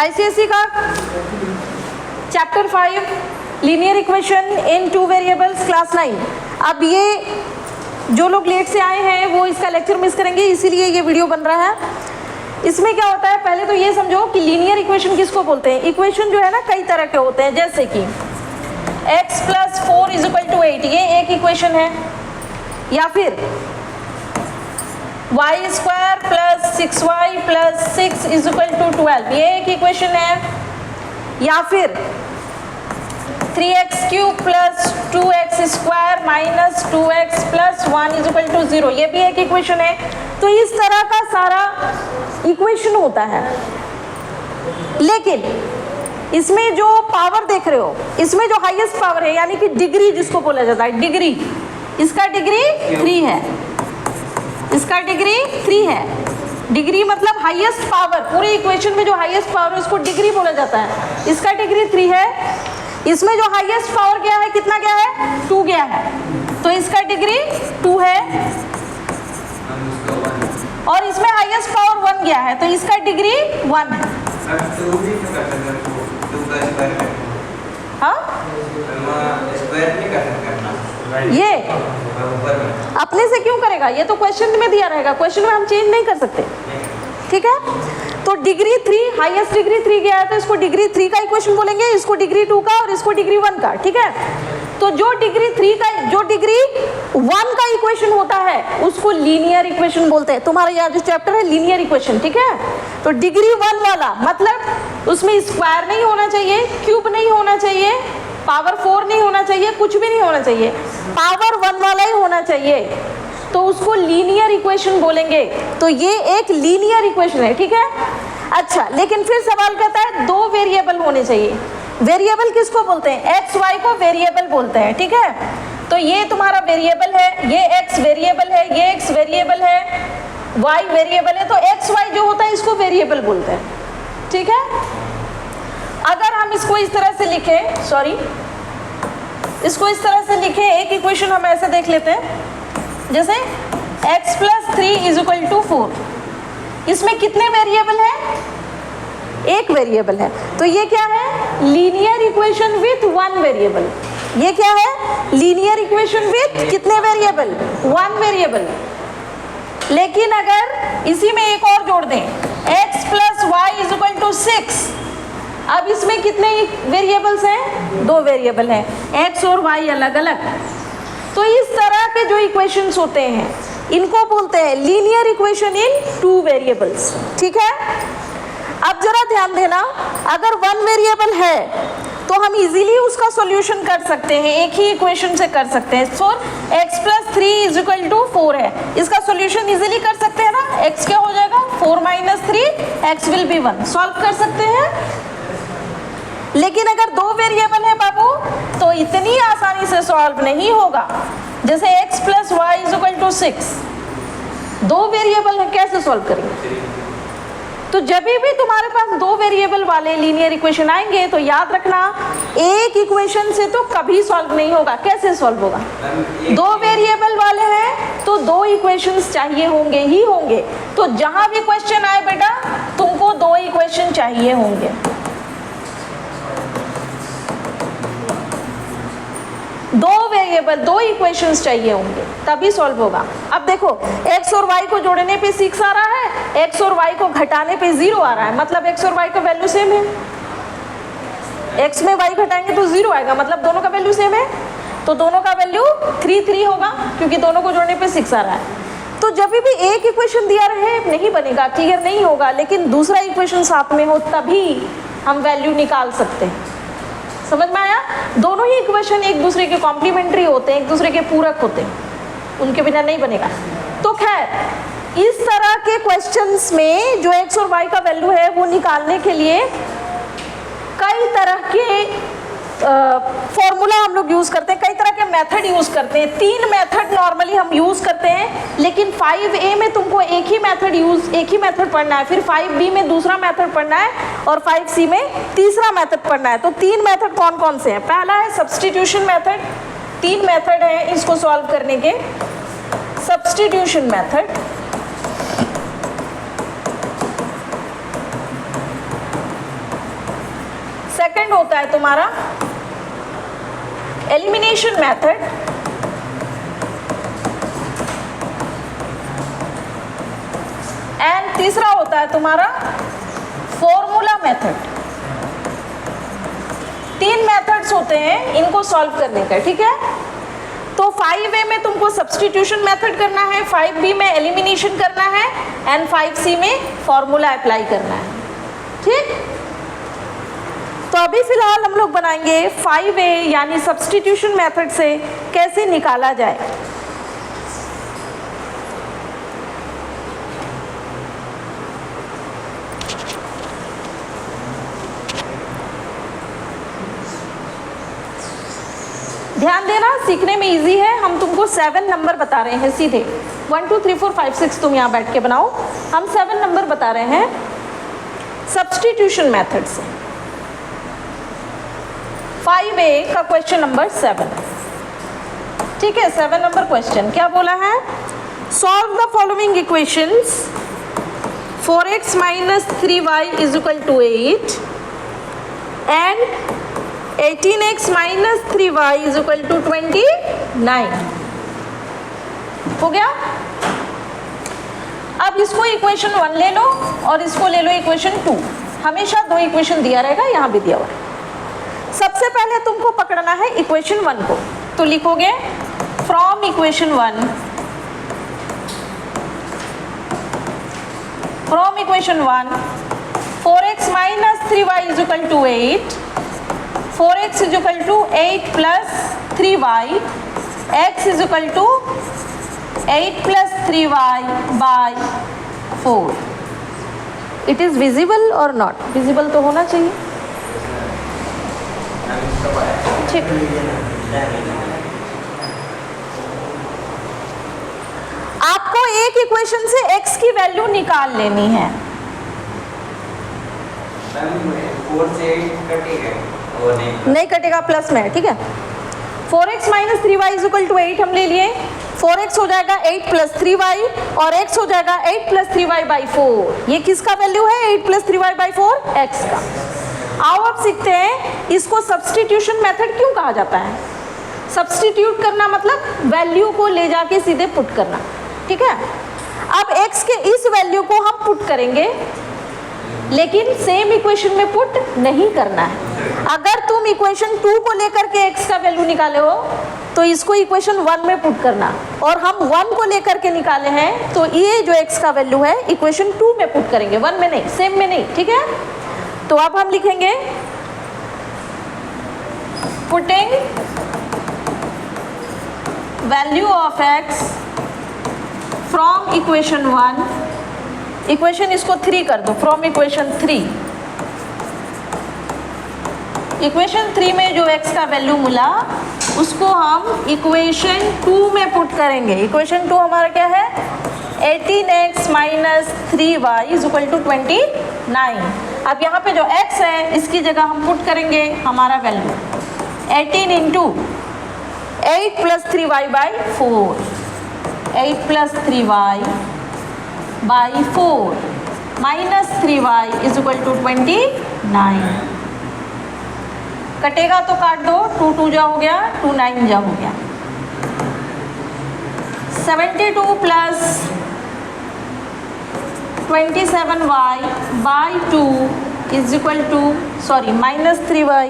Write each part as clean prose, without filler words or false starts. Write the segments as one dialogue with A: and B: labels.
A: ICSE का chapter 5 linear equation in 2 variables class 9। अब ये जो लोग लेट से आए हैं वो इसका लेक्चर मिस करेंगे, इसीलिए ये वीडियो बन रहा है। इसमें क्या होता है, पहले तो ये समझो कि लीनियर इक्वेशन किसको बोलते हैं। इक्वेशन जो है ना कई तरह के होते हैं, जैसे कि x + 4 = 8 ये एक इक्वेशन है, या फिर y² + 6y + 6 = 12 ये एक इक्वेशन है, या फिर 3x³ + 2x² - 2x + 1 = 0 ये भी एक इक्वेशन है। तो इस तरह का सारा इक्वेशन होता है। लेकिन इसमें जो पावर देख रहे हो, इसमें जो हाईएस्ट पावर है यानी कि डिग्री जिसको बोला जाता है, डिग्री, इसका डिग्री 3 है, इसका डिग्री 3 है। डिग्री मतलब हाईएस्ट पावर, पूरे इक्वेशन में जो हाईएस्ट पावर है उसको डिग्री बोला जाता है, इसका डिग्री 3 है। इसमें जो हाईएस्ट पावर गया है, कितना गया है, 2 गया है, तो इसका डिग्री 2 है। और इसमें हाईएस्ट पावर 1 गया है, तो इसका डिग्री 1 है। हाँ, ये अपने से क्यों करेगा, ये तो क्वेश्चन में दिया रहेगा, क्वेश्चन में हम चेंज नहीं कर सकते, ठीक है। तो डिग्री 3, हाईएस्ट डिग्री 3 गया है तो इसको डिग्री 3 का इक्वेशन बोलेंगे, इसको डिग्री 2 का और इसको डिग्री 1 का, ठीक है। तो जो डिग्री 3 का, जो डिग्री 1 का इक्वेशन होता है उसको लीनियर इक्वेशन बोलते हैं। तुम्हारा यहाँ जो चैप्टर है लीनियर इक्वेशन, ठीक है। तो डिग्री 1 वाला मतलब उसमें स्क्वायर नहीं होना चाहिए, क्यूब नहीं होना चाहिए, पावर 4 नहीं होना चाहिए, कुछ भी नहीं होना चाहिए, पावर 1 वाला ही होना चाहिए, तो उसको लीनियर इक्वेशन बोलेंगे। तो ये एक लीनियर इक्वेशन है, ठीक है। अच्छा, लेकिन फिर सवाल कहता है 2 वेरिएबल होने चाहिए। वेरिएबल किसको बोलते हैं, एक्स वाई को वेरिएबल बोलते हैं, ठीक है। तो ये तुम्हारा वेरिएबल है, ये एक्स वेरिएबल है, ये एक्स वेरिएबल है, वाई वेरिएबल है, तो एक्स वाई जो होता है इसको वेरिएबल बोलते हैं, ठीक है। अगर हम इसको इस तरह से लिखें, सॉरी, इसको इस तरह से लिखें, एक इक्वेशन हम ऐसे देख लेते हैं, जैसे x + 3 = 4। इसमें कितने वेरिएबल हैं, एक वेरिएबल है, तो ये क्या है, लीनियर इक्वेशन विथ 1 वेरिएबल। ये क्या है, लीनियर इक्वेशन विथ कितने वेरिएबल, 1 वेरिएबल। लेकिन अगर इसी में एक और जोड़ दें, x + y = 6, अब इसमें कितने वेरिएबल्स हैं, 2 वेरिएबल हैं, x और y अलग अलग। तो इस तरह के जो इक्वेशंस होते हैं इनको बोलते हैं लीनियर इक्वेशन इन 2 वेरिएबल्स, ठीक है। अब जरा ध्यान देना, अगर 1 वेरिएबल है तो हम इजीली उसका सॉल्यूशन कर सकते हैं, एक ही इक्वेशन से कर सकते हैं। सो x + 3 = 4 है, इसका सॉल्यूशन इजीली कर सकते हैं ना, x क्या हो जाएगा, 4 - 3 x विल बी 1, सॉल्व कर सकते हैं। लेकिन अगर 2 वेरिएबल है बाबू तो इतनी आसानी से सॉल्व नहीं होगा। जैसे x + y = 6, 2 वेरिएबल है, कैसे सॉल्व करेंगे। तो जब भी तुम्हारे पास 2 वेरिएबल वाले लीनियर इक्वेशन आएंगे तो याद रखना, एक इक्वेशन से तो कभी सॉल्व नहीं होगा। कैसे सॉल्व होगा, 2 वेरिएबल वाले हैं तो 2 इक्वेशंस चाहिए होंगे ही होंगे। तो जहां भी क्वेश्चन आए बेटा तुमको 2 इक्वेशन चाहिए होंगे, 2 वेरिएबल, 2 इक्वेशंस चाहिए होंगे, तभी सॉल्व होगा। अब देखो x और y को जोड़ने पे 6 आ रहा है, x और y को घटाने पे 0 आ रहा है, मतलब x और y का वैल्यू सेम है। x में y घटाएंगे तो 0 आएगा, मतलब दोनों का वैल्यू सेम है, तो दोनों का वैल्यू 3 होगा, क्योंकि दोनों को जोड़ने पे 6 आ रहा है। तो जब भी एक इक्वेशन दिया रहे नहीं बनेगा, क्लियर नहीं होगा, लेकिन दूसरा इक्वेशन साथ में हो तभी हम वैल्यू निकाल सकते हैं। समझ में आया, दोनों ही इक्वेशन एक दूसरे के कॉम्प्लीमेंट्री होते हैं, एक दूसरे के पूरक होते हैं, उनके बिना नहीं बनेगा। तो खैर इस तरह के क्वेश्चंस में जो x और y का वैल्यू है वो निकालने के लिए कई तरह के फॉर्मूला हम लोग यूज़ करते हैं, कई तरह के मेथड यूज़ करते हैं। 3 मेथड नॉर्मली हम यूज़ करते हैं, लेकिन 5A में तुमको एक ही मेथड पढ़ना है, फिर 5B में दूसरा मेथड पढ़ना है और 5C में तीसरा मेथड पढ़ना है। तो 3 मेथड कौन कौन से हैं, पहला है सब्स्टिट्यूशन मेथड, 3 मेथड हैं इसको सॉल्व करने के। सब्स्टिट्यूशन मेथड, सेकंड होता है तुम्हारा एलिमिनेशन मेथड, एंड तीसरा होता है तुम्हारा फॉर्मूला मेथड। 3 मेथड्स होते हैं इनको सॉल्व करने का, ठीक है। तो 5A में तुमको सब्स्टिट्यूशन मेथड करना है, 5B में एलिमिनेशन करना है, एंड 5C में फॉर्मूला अप्लाई करना है, ठीक। तो अभी फिलहाल हम लोग बनाएंगे 5A यानी सब्स्टिट्यूशन मेथड से कैसे निकाला जाए। ध्यान देना, सीखने में इजी है। हम तुमको 7 नंबर बता रहे हैं सीधे, 1 2 3 4 5 6 तुम यहाँ बैठ के बनाओ। हम 7 नंबर बता रहे हैं सब्स्टिट्यूशन मेथड से। 5A का क्वेश्चन नंबर 7, ठीक है। 7 नंबर क्वेश्चन क्या बोला है? Solve the following equations, 4x minus 3y is equal to 8 and 18x minus 3y is equal to 29। हो गया। अब इसको इक्वेशन 1 ले लो और इसको ले लो इक्वेशन 2। हमेशा 2 इक्वेशन दिया रहेगा, यहाँ भी दिया हुआ। सबसे पहले तुमको पकड़ना है इक्वेशन 1 को, तो लिखोगे from equation 1, from equation 1 4x minus 3y is equal to 8, 4x is equal to 8 plus 3y, x is equal to 8 plus 3y by 4. It is visible or not? Visible तो होना चाहिए, ठीक। आपको एक इक्वेशन से x की value निकाल लेनी है।
B: 4 से 8 कटेगा
A: नहीं कटेगा, प्लस में, ठीक है। 4x minus 3y is equal to 8 हम ले लिए, 4x हो जाएगा 8 प्लस 3y और x हो जाएगा 8 प्लस 3y बाई 4। ये किसका वैल्यू है? 8 प्लस 3y बाई 4, x का। आओ अब सीखते हैं इसको सब्स्टिट्यूशन मेथड क्यों कहा जाता है। सब्स्टिट्यूट करना मतलब वैल्यू को ले जाके सीधे पुट करना, ठीक है। अब x के इस वैल्यू को हम पुट करेंगे, लेकिन सेम इक्वेशन में पुट नहीं करना है। अगर तुम इक्वेशन 2 को लेकर के x का वैल्यू निकाले हो तो इसको इक्वेशन 1 में पुट करना, और हम 1 को लेकर के निकाले हैं तो ये जो x का वैल्यू है इक्वेशन 2 में पुट करेंगे, 1 में नहीं, सेम में नहीं, ठीक है। तो अब हम लिखेंगे putting value of x from equation 1, equation इसको 3 कर दो, फ्रॉम इक्वेशन 3, इक्वेशन 3 में जो x का वैल्यू मिला उसको हम इक्वेशन 2 में पुट करेंगे। इक्वेशन 2 हमारा क्या है? 18x minus 3y is equal to 29। अब यहाँ पे जो x है इसकी जगह हम पुट करेंगे हमारा value 18 into 8 plus 3y by 4, 8 plus 3y by 4 minus 3y is equal to 29। कटेगा तो काट दो, 2 2 जा हो गया, 2 9 जा हो गया। 72 plus 27y by 2 is equal to minus 3y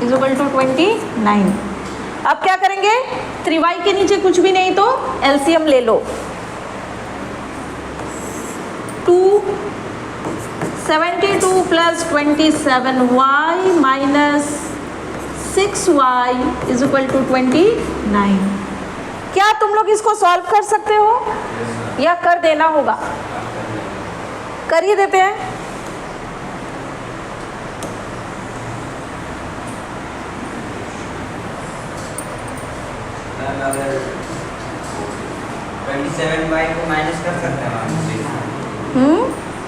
A: is equal to 29। अब क्या करेंगे? 3y के नीचे कुछ भी नहीं तो एलसीएम ले लो। 72 plus 27y minus 6y is equal to 29। क्या तुम लोग इसको सॉल्व कर सकते हो या कर देना होगा? कर ही देते हैं।
B: अगर 27y को माइनस कर सकते हैं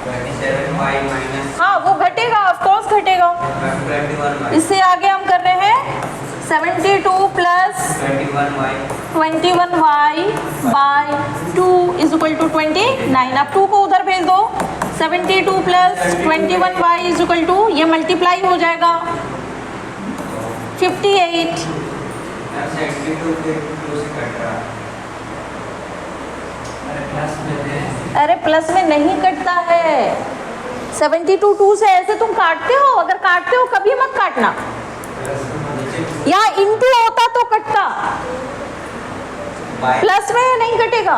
B: 27y माइनस,
A: हाँ वो घटेगा, ऑफ कोर्स घटेगा।
B: 21y,
A: इससे आगे हम कर रहे हैं 72 plus
B: 21y
A: 21y by 2 is is equal to 29। अब 2 को उधर भेज दो, 72 plus 21y is equal to, ये मल्टीप्लाई हो जाएगा 58।
B: मैम 72 के 2 से कट रहा है।
A: अरे प्लस में नहीं कटता है, 72 2 से ऐसे तुम काटते हो, अगर काटते हो कभी मत काटना, यहाँ इंटू होता तो कटता, प्लस में नहीं कटेगा।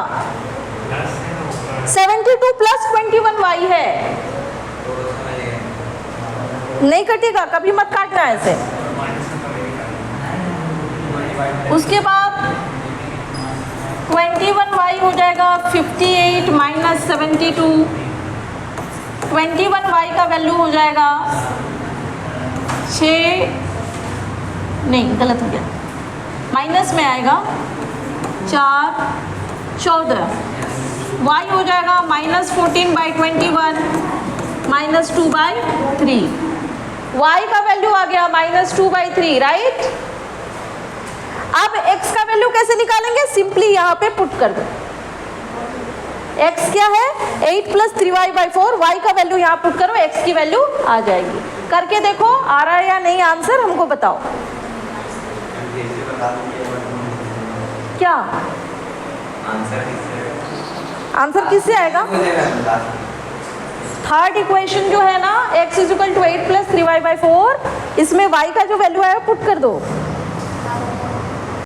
A: 72 प्लस 21y है, नहीं कटेगा, कभी मत काटना ऐसे। उसके बाद 21y हो जाएगा 58 माइनस 72, 21y का वैल्यू हो जाएगा 6, नहीं गलत हो गया, माइनस में आएगा 4 14, y हो जाएगा माइनस 14/21 माइनस 2/3, y का वैल्यू आ गया माइनस 2/3, राइट। अब x का वैल्यू कैसे निकालेंगे, सिंपली यहाँ पे पुट कर दो, x क्या है 8 प्लस 3y/4, y का वैल्यू यहाँ पुट करो, x की वैल्यू आ जाएगी। करके देखो आ रहा है या नहीं आंसर, हमको बताओ। क्या आंसर किससे आएगा? थर्ड इक्वेशन जो है ना, x is equal to 8 plus 3y/4, इसमें y का जो वैल्यू आया पुट कर दो।